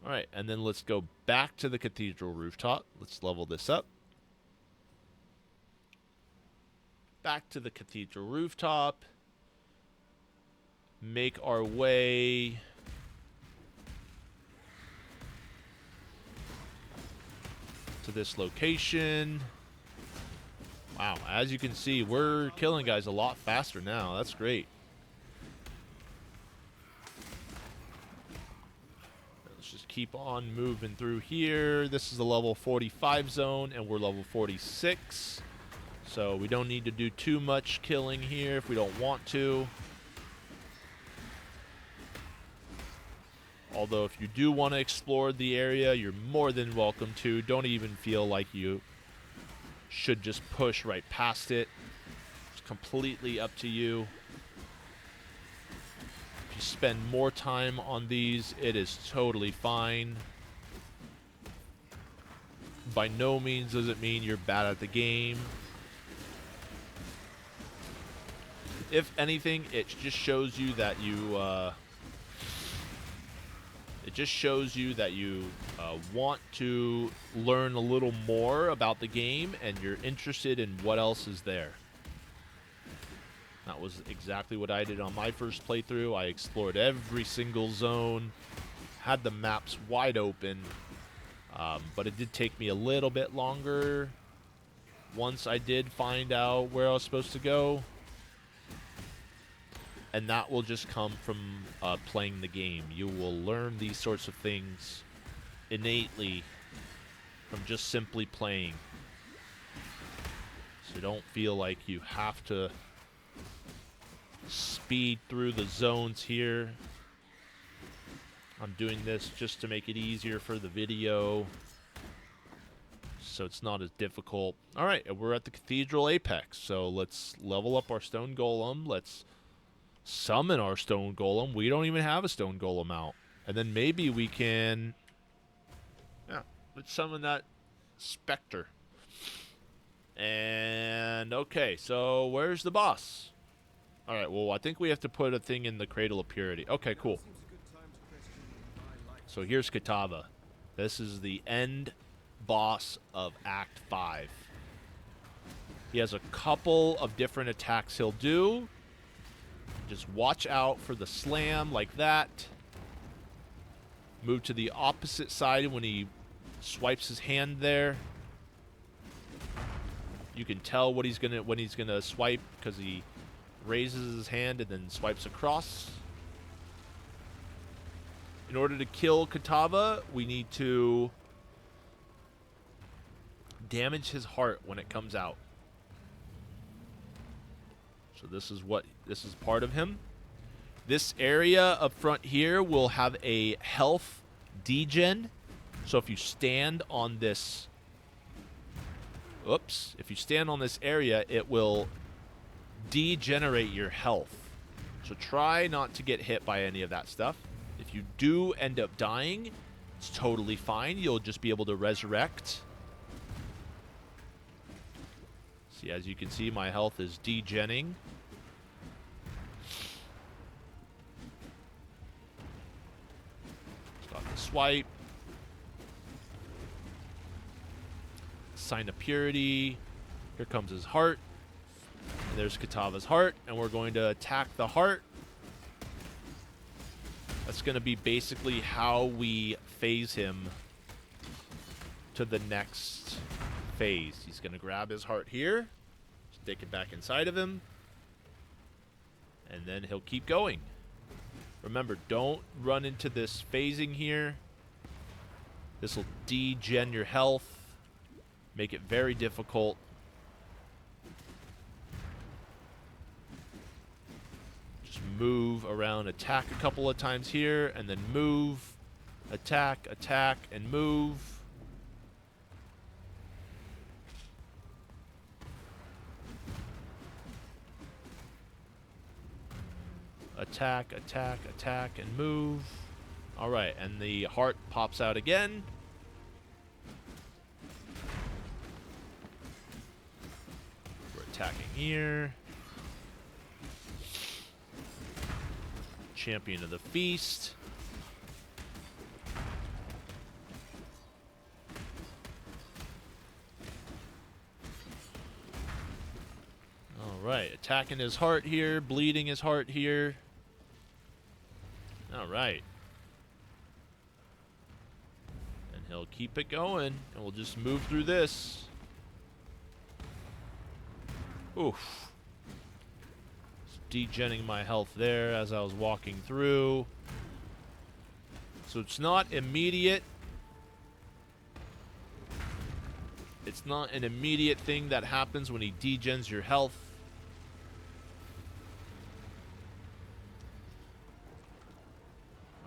All right, and then let's go back to the cathedral rooftop. Let's level this up. Back to the cathedral rooftop. Make our way to this location. Wow, as you can see, we're killing guys a lot faster now. That's great. Let's just keep on moving through here. This is the level 45 zone, and we're level 46. So we don't need to do too much killing here if we don't want to. Although if you do want to explore the area, you're more than welcome to. Don't even feel like you should just push right past it. It's completely up to you. If you spend more time on these, it is totally fine. By no means does it mean you're bad at the game. If anything, it just shows you that you want to learn a little more about the game and you're interested in what else is there. That was exactly what I did on my first playthrough. I explored every single zone, had the maps wide open, but it did take me a little bit longer once I did find out where I was supposed to go. And that will just come from playing the game. You will learn these sorts of things innately from just simply playing. So don't feel like you have to speed through the zones here. I'm doing this just to make it easier for the video, so it's not as difficult. Alright, we're at the Cathedral Apex, so let's level up our Stone Golem. Let's summon our Stone Golem. We don't even have a Stone Golem out. And then maybe we can... yeah, let's summon that Spectre. And, okay, so where's the boss? Alright, well, I think we have to put a thing in the Cradle of Purity. Okay, cool. So here's Kitava. This is the end boss of Act 5. He has a couple of different attacks he'll do. Just watch out for the slam like that. Move to the opposite side when he swipes his hand there. You can tell when he's gonna swipe because he raises his hand and then swipes across. In order to kill Kitava, we need to damage his heart when it comes out. So this is part of him. This area up front here will have a health degen. So if you stand on this, if you stand on this area, it will degenerate your health. So try not to get hit by any of that stuff. If you do end up dying, it's totally fine. You'll just be able to resurrect. See, as you can see, my health is degenning. Stop the swipe. Sign of Purity. Here comes his heart. And there's Kitava's heart. And we're going to attack the heart. That's going to be basically how we phase him to the next phase. He's going to grab his heart here, stick it back inside of him, and then he'll keep going. Remember, don't run into this phasing here. This will degen your health, make it very difficult. Move around, attack a couple of times here, and then move, attack, and move. Attack, and move. Alright, and the heart pops out again. We're attacking here. Champion of the Feast. Alright, attacking his heart here, bleeding his heart here. Alright. And he'll keep it going, and we'll just move through this. Oof. Degenning my health there as I was walking through. So it's not immediate. It's not an immediate thing that happens when he degens your health.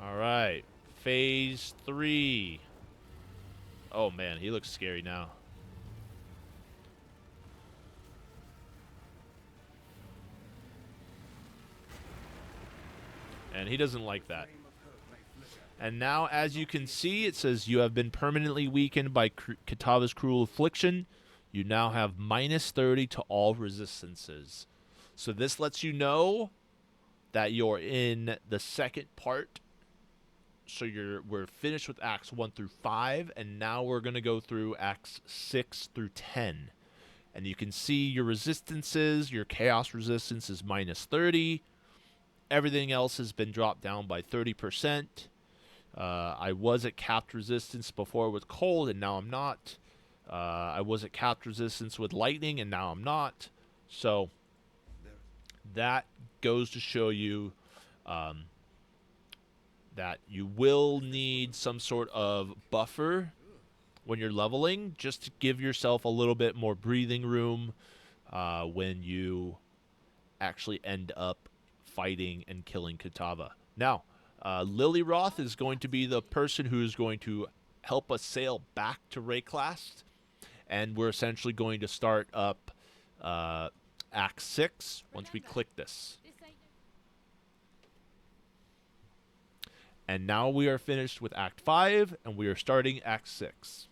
Alright. Phase 3. Oh man, he looks scary now. And he doesn't like that. And now, as you can see, it says you have been permanently weakened by Kitava's Cruel Affliction. You now have -30 to all resistances. So this lets you know that you're in the second part. So we're finished with Acts 1 through 5, and now we're going to go through Acts 6 through 10. And you can see your resistances. Your Chaos resistance is -30. Everything else has been dropped down by 30%. I was at capped resistance before with cold, and now I'm not. I was at capped resistance with lightning, and now I'm not. So that goes to show you that you will need some sort of buffer when you're leveling, just to give yourself a little bit more breathing room when you actually end up fighting and killing Kitava. Now, Lilyroth is going to be the person who is going to help us sail back to Rayclast, and we're essentially going to start up Act 6 once we click this. And now we are finished with Act 5, and we are starting Act 6.